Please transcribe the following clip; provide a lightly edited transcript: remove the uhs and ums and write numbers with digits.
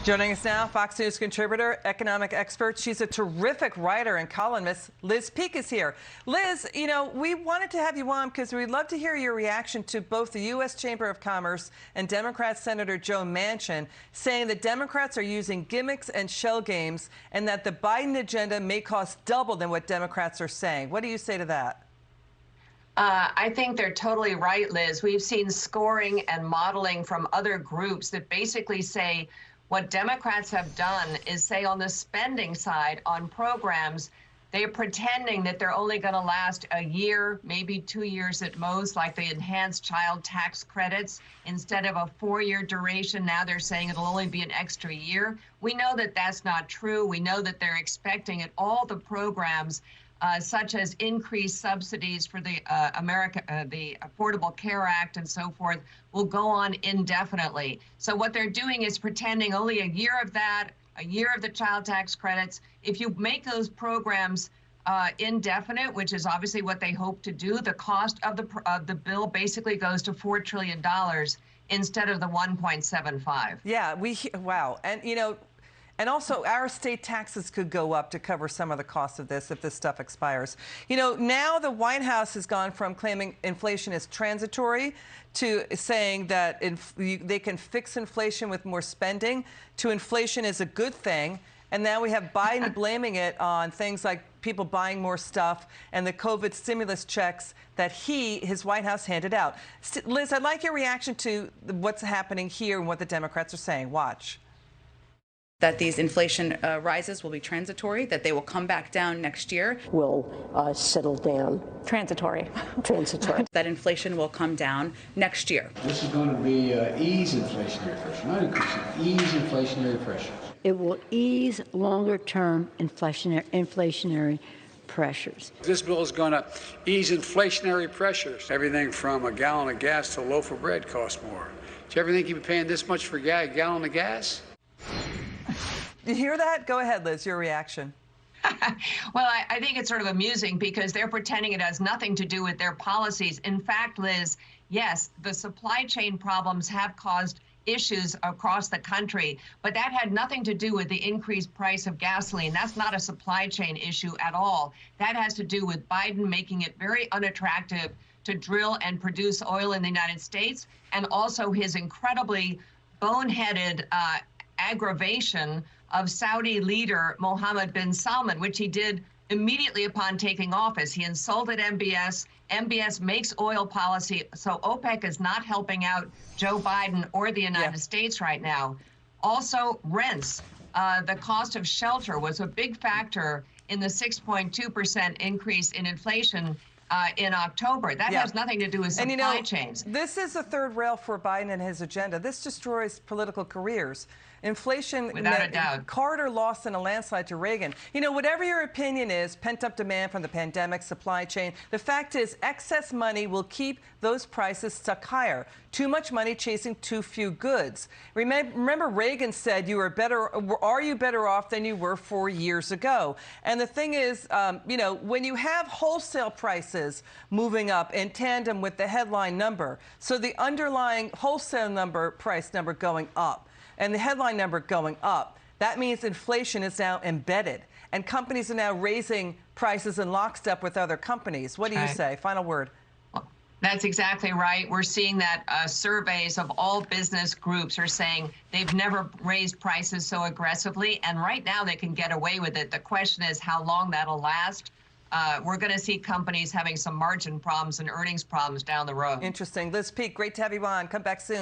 Joining us now, Fox News contributor, economic expert. She's a terrific writer and columnist. Liz Peek is here. Liz, you know, we wanted to have you on because we'd love to hear your reaction to both the U.S. Chamber of Commerce and Democrat Senator Joe Manchin saying that Democrats are using gimmicks and shell games and that the Biden agenda may cost double than what Democrats are saying. What do you say to that? I think they're totally right, Liz. We've seen scoring and modeling from other groups that basically say what Democrats have done is say on the spending side on programs, they're pretending that they're only going to last a year, maybe 2 years at most, like the enhanced child tax credits. Instead of a 4-year duration, now they're saying it'll only be an extra year. We know that that's not true. We know that they're expecting at all the programs such as increased subsidies for the the Affordable Care Act and so forth, will go on indefinitely. So what they're doing is pretending only a year of that, a year of the child tax credits. If you make those programs indefinite, which is obviously what they hope to do, the cost of the bill basically goes to $4 trillion instead of the 1.75. Yeah, wow. And, you know, and also, our state taxes could go up to cover some of the costs of this if this stuff expires. You know, now the White House has gone from claiming inflation is transitory to saying that they can fix inflation with more spending to inflation is a good thing. And now we have Biden blaming it on things like people buying more stuff and the COVID stimulus checks that his White House handed out. Liz, I'd like your reaction to what's happening here and what the Democrats are saying. Watch. That these inflation rises will be transitory, that they will come back down next year. Will settle down. Transitory. Transitory. That inflation will come down next year. This is going to be ease inflationary pressure, not increase it, ease inflationary pressure. It will ease longer-term inflationary pressures. This bill is going to ease inflationary pressures. Everything from a gallon of gas to a loaf of bread costs more. Do you ever think you'd be paying this much for a gallon of gas? You hear that? Go ahead, Liz, your reaction. Well, I think it's sort of amusing because they're pretending it has nothing to do with their policies. In fact, Liz, yes, the supply chain problems have caused issues across the country, but that had nothing to do with the increased price of gasoline. That's not a supply chain issue at all. That has to do with Biden making it very unattractive to drill and produce oil in the United States, and also his incredibly boneheaded aggravation of Saudi leader Mohammed bin Salman, which he did immediately upon taking office. He insulted MBS. MBS makes oil policy, so OPEC is not helping out Joe Biden or the United States right now. Also, rents. The cost of shelter was a big factor in the 6.2% increase in inflation in October. That has nothing to do with supply chains. This is the third rail for Biden and his agenda. This destroys political careers. Inflation, without a doubt. Carter lost in a landslide to Reagan. You know, whatever your opinion is, pent-up demand from the pandemic, supply chain, the fact is excess money will keep those prices stuck higher. Too much money chasing too few goods. Remember Reagan said, are you better off than you were 4 years ago? And the thing is, you know, when you have wholesale prices moving up in tandem with the headline number, so the underlying wholesale price number going up, and the headline number going up, that means inflation is now embedded. And companies are now raising prices in lockstep with other companies. What do you say? Final word. That's exactly right. We're seeing that surveys of all business groups are saying they've never raised prices so aggressively. And right now they can get away with it. The question is how long that'll last. We're going to see companies having some margin problems and earnings problems down the road. Interesting. Liz Peek, great to have you on. Come back soon.